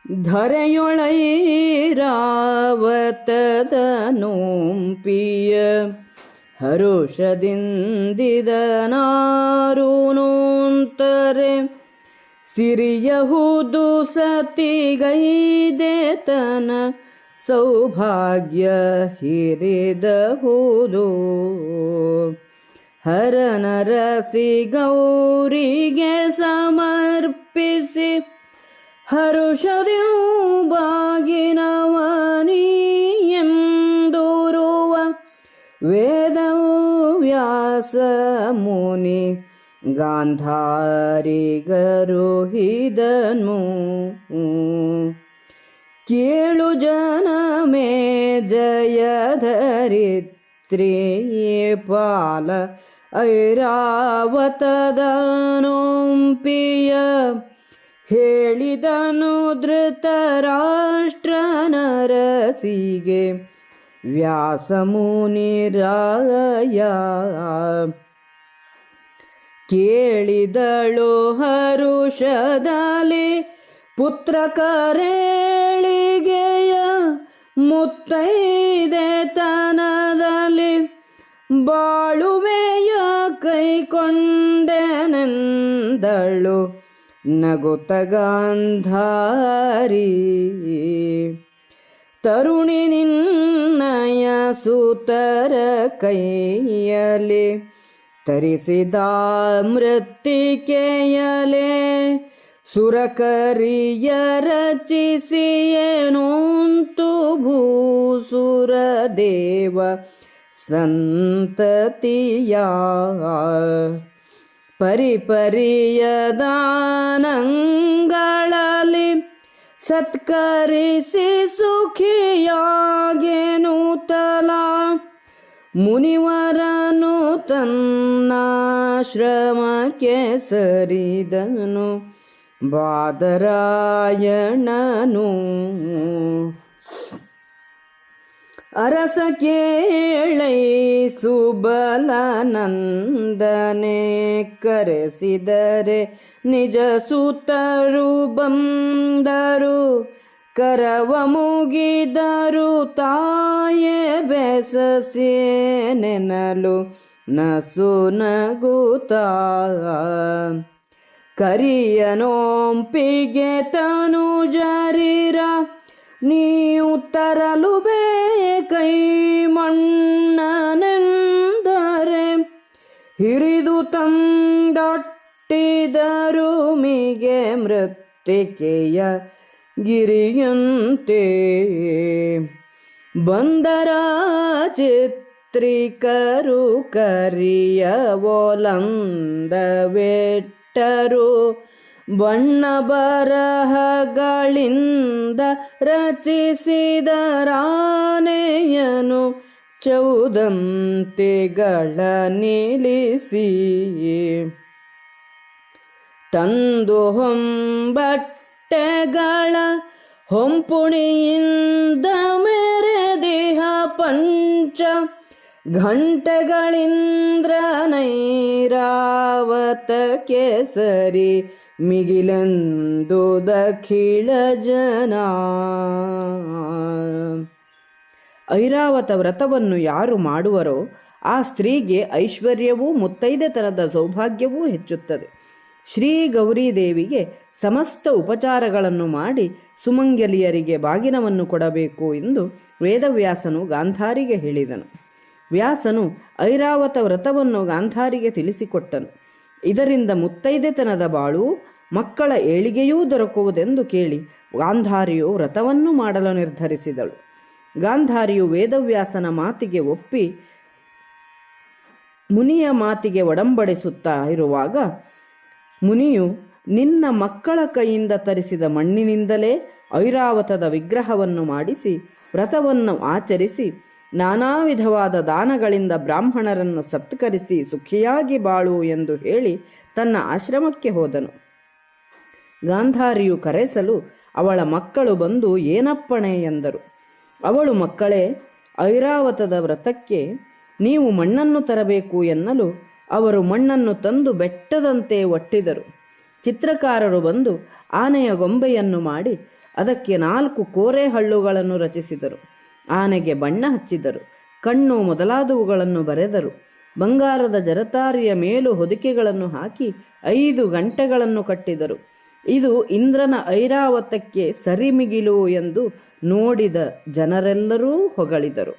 ಧರೆಯೊಳೈರಾವತದ ನೋಂಪಿಯ ಹರುಷದಿಂದಿದನಾರು ನೋಂತರೆ ಸಿರಿಯಹುದು ಸತಿಗೈದೆತನ ಸೌಭಾಗ್ಯ ಹಿರಿದಹುದು ಹರನರಸಿ ಗೌರಿಗೆ ಸಮರ್ಪಿಸಿ ಹರುಷದಿಯು ಬಾಗಿನವನಿ ಎಂದೂರುವ ವೇದವ್ಯಾಸ ಮುನಿ ಗಾಂಧಾರಿಗರುಹಿದನು. ಕೇಳು ಜನಮೇ ಜಯಧರಿತ್ರಿ ಪಾಲ ಐರಾವತದ ನೋಂಪಿಯ ಹೇಳಿದನು ಧೃತರಾಷ್ಟ್ರ ನರಸಿಗೆ ವ್ಯಾಸಮುನಿರಾಯ. ಕೇಳಿದಳು ಹರುಷದಲ್ಲಿ ಪುತ್ರ ಕರೇಳಿಗೆಯ ಮುತ್ತೈದೆತನದಲ್ಲಿ ಬಾಳುವೆಯ ಕೈಕೊಂಡೆನೆಂದಳು ನಗುತ್ತ ಗಾಂಧಾರಿ. ತರುಣಿ ನಿನ್ನಯ ಸೂತರ ಕೈಯಲೆ ತರಿಸಿದ ಮೃತ್ತಿಕೆಯಲೆ ಸುರಕರಿಯ ರಚಿಸಿಯೇನೋಂತು ಭೂಸುರ ದೇವ ಸಂತತಿಯ ಪರಿಪರಿಯ ದಾನಗಳಲ್ಲಿ ಸತ್ಕರಿಸಿ ಸುಖಿಯಾಗೆನುತಲ ಮುನಿವರನು ತನ್ನಾಶ್ರಮಕ್ಕೆ ಸರಿದನು ಬಾದರಾಯಣನು. ಅರಸ ಕೇಳೈ ಸುಬಲನಂದನೆ ಕರೆಸಿದರೆ ನಿಜ ಸುತರು ಬಂದರು ಕರವ ಮುಗಿದರು ತಾಯೇ ಬೆಸಸೆ ನೆನಲು ನಸು ನಗುತ್ತ ಕರಿಯನೋಂಪಿಗೆ ತನುಜರಿರ ನೀವು ತರಲು ಬೇಕೈ ಮಣ್ಣನೆಂದರೆ ಹಿರಿದು ತಂದೊಟ್ಟಿದರು ಮಿಗೆ ಮೃತ್ತಿಕೆಯ ಗಿರಿಯಂತೆ ಬಂದರ ಚಿತ್ರಿಕರು ಕರಿಯ ಒಲಂದವೆಟ್ಟರು ಬಣ್ಣ ಬರಹಗಳಿಂದ ರಚಿಸಿದರಾನೆಯನು ಚೌದಂತೆಗಳ ನಿಲ್ಲಿಸಿ ತಂದು ಹೊಂಬಟ್ಟೆಗಳ ಹೊಂಪುಣಿಯಿಂದ ಮೆರೆದಿಹ ಪಂಚ ಘಂಟೆಗಳಿಂದ್ರ ನೈರಾವತ ಕೇಸರಿ ಮಿಗಿಲೆಂದು ದಖಿಳ ಜನ. ಐರಾವತ ವ್ರತವನ್ನು ಯಾರು ಮಾಡುವರೋ ಆ ಸ್ತ್ರೀಗೆ ಐಶ್ವರ್ಯವೂ ಮುತ್ತೈದೆತನದ ಸೌಭಾಗ್ಯವೂ ಹೆಚ್ಚುತ್ತದೆ. ಶ್ರೀ ಗೌರೀದೇವಿಗೆ ಸಮಸ್ತ ಉಪಚಾರಗಳನ್ನು ಮಾಡಿ ಸುಮಂಗಲಿಯರಿಗೆ ಬಾಗಿನವನ್ನು ಕೊಡಬೇಕು ಎಂದು ವೇದವ್ಯಾಸನು ಗಾಂಧಾರಿಗೆ ಹೇಳಿದನು. ವ್ಯಾಸನು ಐರಾವತ ವ್ರತವನ್ನು ಗಾಂಧಾರಿಗೆ ತಿಳಿಸಿಕೊಟ್ಟನು. ಇದರಿಂದ ಮುತ್ತೈದೆತನದ ಬಾಳು ಮಕ್ಕಳ ಏಳಿಗೆಯೂ ದೊರಕುವುದೆಂದು ಕೇಳಿ ಗಾಂಧಾರಿಯು ವ್ರತವನ್ನು ಮಾಡಲು ನಿರ್ಧರಿಸಿದಳು. ಗಾಂಧಾರಿಯು ವೇದವ್ಯಾಸನ ಮಾತಿಗೆ ಒಪ್ಪಿ ಮುನಿಯ ಮಾತಿಗೆ ಒಡಂಬಡಿಸುತ್ತಾ ಇರುವಾಗ ಮುನಿಯು ನಿನ್ನ ಮಕ್ಕಳ ಕೈಯಿಂದ ತರಿಸಿದ ಮಣ್ಣಿನಿಂದಲೇ ಐರಾವತದ ವಿಗ್ರಹವನ್ನು ಮಾಡಿಸಿ ವ್ರತವನ್ನು ಆಚರಿಸಿ ನಾನಾ ವಿಧವಾದ ದಾನಗಳಿಂದ ಬ್ರಾಹ್ಮಣರನ್ನು ಸತ್ಕರಿಸಿ ಸುಖಿಯಾಗಿ ಬಾಳು ಎಂದು ಹೇಳಿ ತನ್ನ ಆಶ್ರಮಕ್ಕೆ ಹೋದನು. ಗಾಂಧಾರಿಯು ಕರೆಸಲು ಅವಳ ಮಕ್ಕಳು ಬಂದು ಏನಪ್ಪಣೆ ಎಂದರು. ಅವಳು ಮಕ್ಕಳೇ, ಐರಾವತದ ವ್ರತಕ್ಕೆ ನೀವು ಮಣ್ಣನ್ನು ತರಬೇಕು ಎನ್ನಲು ಅವರು ಮಣ್ಣನ್ನು ತಂದು ಬೆಟ್ಟದಂತೆ ಒಟ್ಟಿದರು. ಚಿತ್ರಕಾರರು ಬಂದು ಆನೆಯ ಗೊಂಬೆಯನ್ನು ಮಾಡಿ ಅದಕ್ಕೆ 4 ಕೋರೆ ಹಳ್ಳುಗಳನ್ನು ರಚಿಸಿದರು. ಆನೆಗೆ ಬಣ್ಣ ಹಚ್ಚಿದರು. ಕಣ್ಣು ಮೊದಲಾದವುಗಳನ್ನು ಬರೆದರು. ಬಂಗಾರದ ಜರತಾರಿಯ ಮೇಲು ಹೊದಿಕೆಗಳನ್ನು ಹಾಕಿ 5 ಗಂಟೆಗಳನ್ನು ಕಟ್ಟಿದರು. ಇದು ಇಂದ್ರನ ಐರಾವತಕ್ಕೆ ಸರಿಮಿಗಿಲು ಎಂದು ನೋಡಿದ ಜನರೆಲ್ಲರೂ ಹೊಗಳಿದರು.